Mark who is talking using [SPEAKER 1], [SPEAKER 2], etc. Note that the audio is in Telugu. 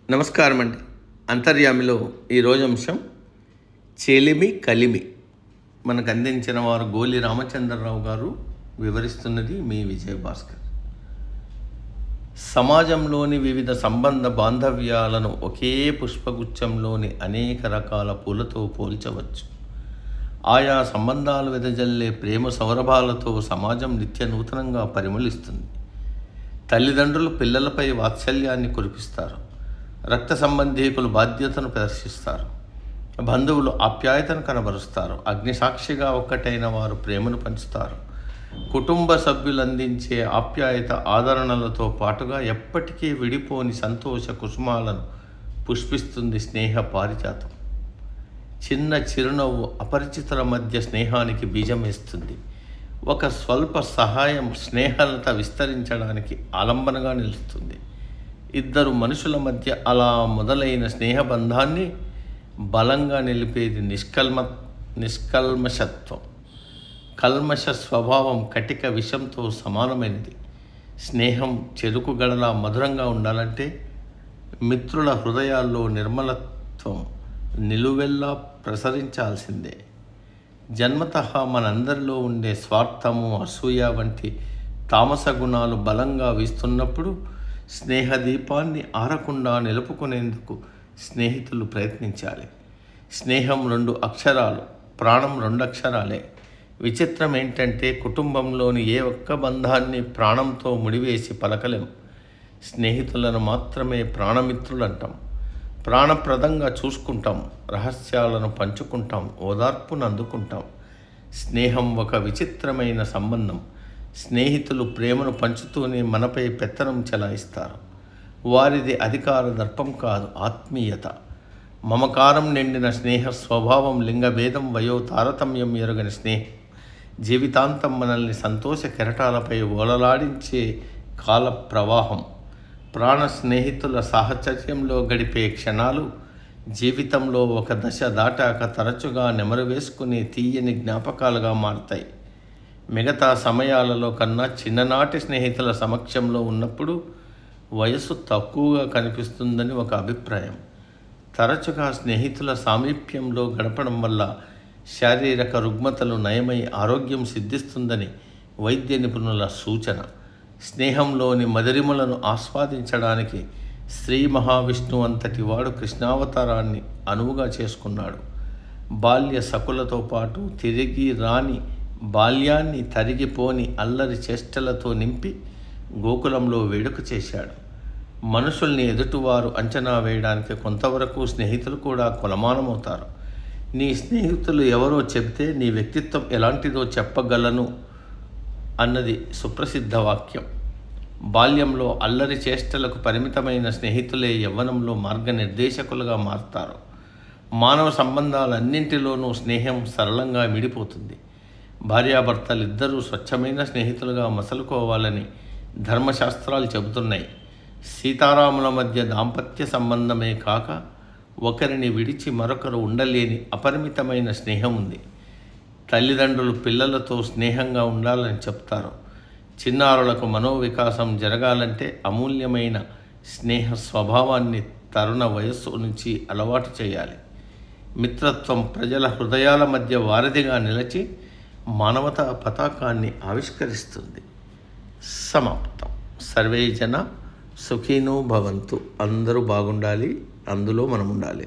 [SPEAKER 1] నమస్కారం అండి. అంతర్యామిలో ఈరోజు అంశం చెలిమి కలిమి. మనకు అందించిన వారు గోలి రామచంద్రరావు గారు. వివరిస్తున్నది మీ విజయభాస్కర్. సమాజంలోని వివిధ సంబంధ బాంధవ్యాలను ఒకే పుష్పగుచ్చంలోని అనేక రకాల పూలతో పోల్చవచ్చు. ఆయా సంబంధాలు వెదజల్లే ప్రేమ సౌరభాలతో సమాజం నిత్య నూతనంగా పరిమళిస్తుంది. తల్లిదండ్రులు పిల్లలపై వాత్సల్యాన్ని కురిపిస్తారు. రక్త సంబంధీకులు బాధ్యతను ప్రదర్శిస్తారు. బంధువులు ఆప్యాయతను కనబరుస్తారు. అగ్నిసాక్షిగా ఒక్కటైన వారు ప్రేమను పంచుతారు. కుటుంబ సభ్యులు అందించే ఆప్యాయత ఆదరణలతో పాటుగా ఎప్పటికీ విడిపోని సంతోష కుసుమాలను పుష్పిస్తుంది స్నేహ పారిజాతం. చిన్న చిరునవ్వు అపరిచితుల మధ్య స్నేహానికి బీజం వేస్తుంది. ఒక స్వల్ప సహాయం స్నేహలత విస్తరించడానికి ఆలంబనగా నిలుస్తుంది. ఇద్దరు మనుషుల మధ్య అలా మొదలైన స్నేహబంధాన్ని బలంగా నిలిపేది నిష్కల్మషత్వం. కల్మష స్వభావం కటిక విషంతో సమానమైనది. స్నేహం చెరుకు గడలా మధురంగా ఉండాలంటే మిత్రుల హృదయాల్లో నిర్మలత్వం నిలువెల్లా ప్రసరించాల్సిందే. జన్మతః మనందరిలో ఉండే స్వార్థము, అసూయ వంటి తామస గుణాలు బలంగా వీస్తున్నప్పుడు స్నేహదీపాన్ని ఆరకుండా నిలుపుకునేందుకు స్నేహితులు ప్రయత్నించాలి. స్నేహం 2 అక్షరాలు, ప్రాణం 2 అక్షరాలే. విచిత్రం ఏంటంటే కుటుంబంలోని ఏ ఒక్క బంధాన్ని ప్రాణంతో ముడివేసి పలకలేం. స్నేహితులను మాత్రమే ప్రాణమిత్రులు అంటాం. ప్రాణప్రదంగా చూసుకుంటాం, రహస్యాలను పంచుకుంటాం, ఓదార్పును అందుకుంటాం. స్నేహం ఒక విచిత్రమైన సంబంధం. స్నేహితులు ప్రేమను పంచుతూనే మనపై పెత్తనం చెలాయిస్తారు. వారిది అధికార దర్పం కాదు, ఆత్మీయత. మమకారం నిండిన స్నేహ స్వభావం, లింగభేదం, వయో తారతమ్యం ఎరుగని స్నేహం జీవితాంతం మనల్ని సంతోష కెరటాలపై ఓలలాడించే కాల ప్రవాహం. ప్రాణ స్నేహితుల సాహచర్యంలో గడిపే క్షణాలు జీవితంలో ఒక దశ దాటాక తరచుగా నెమరు వేసుకునే తీయని జ్ఞాపకాలుగా మారతాయి. మిగతా సమయాలలో కన్నా చిన్ననాటి స్నేహితుల సమక్షంలో ఉన్నప్పుడు వయస్సు తక్కువగా కనిపిస్తుందని ఒక అభిప్రాయం. తరచుగా స్నేహితుల సామీప్యంలో గడపడం వల్ల శారీరక రుగ్మతలు నయమై ఆరోగ్యం సిద్ధిస్తుందని వైద్య నిపుణుల సూచన. స్నేహంలోని మధురిమలను ఆస్వాదించడానికి శ్రీ మహావిష్ణువు అంతటి వాడు కృష్ణావతారాన్ని అనువుగా చేసుకున్నాడు. బాల్య సకులతో పాటు తిరిగి రాని బాల్యాన్ని తరిగిపోని అల్లరి చేష్టలతో నింపి గోకులంలో వేడుక చేశాడు. మనుషుల్ని ఎదుటివారు అంచనా వేయడానికి కొంతవరకు స్నేహితులు కూడా కొలమానమవుతారు. నీ స్నేహితులు ఎవరో చెబితే నీ వ్యక్తిత్వం ఎలాంటిదో చెప్పగలను అన్నది సుప్రసిద్ధ వాక్యం. బాల్యంలో అల్లరి చేష్టలకు పరిమితమైన స్నేహితులే యవ్వనంలో మార్గనిర్దేశకులుగా మారుతారు. మానవ సంబంధాలన్నింటిలోనూ స్నేహం సరళంగా మిడిపోతుంది. భార్యాభర్తలిద్దరూ స్వచ్ఛమైన స్నేహితులుగా మసలుకోవాలని ధర్మశాస్త్రాలు చెబుతున్నాయి. సీతారాముల మధ్య దాంపత్య సంబంధమే కాక ఒకరిని విడిచి మరొకరు ఉండలేని అపరిమితమైన స్నేహం ఉంది. తల్లిదండ్రులు పిల్లలతో స్నేహంగా ఉండాలని చెప్తారు. చిన్నారులకు మనోవికాసం జరగాలంటే అమూల్యమైన స్నేహ స్వభావాన్ని తరుణ వయస్సు నుంచి అలవాటు చేయాలి. మిత్రత్వం ప్రజల హృదయాల మధ్య వారధిగా నిలిచి మానవతా పతాకాన్ని ఆవిష్కరిస్తుంది. సమాప్తం. సర్వే జన సుఖినో భవంతు. అందరూ బాగుండాలి, అందులో మనం ఉండాలి.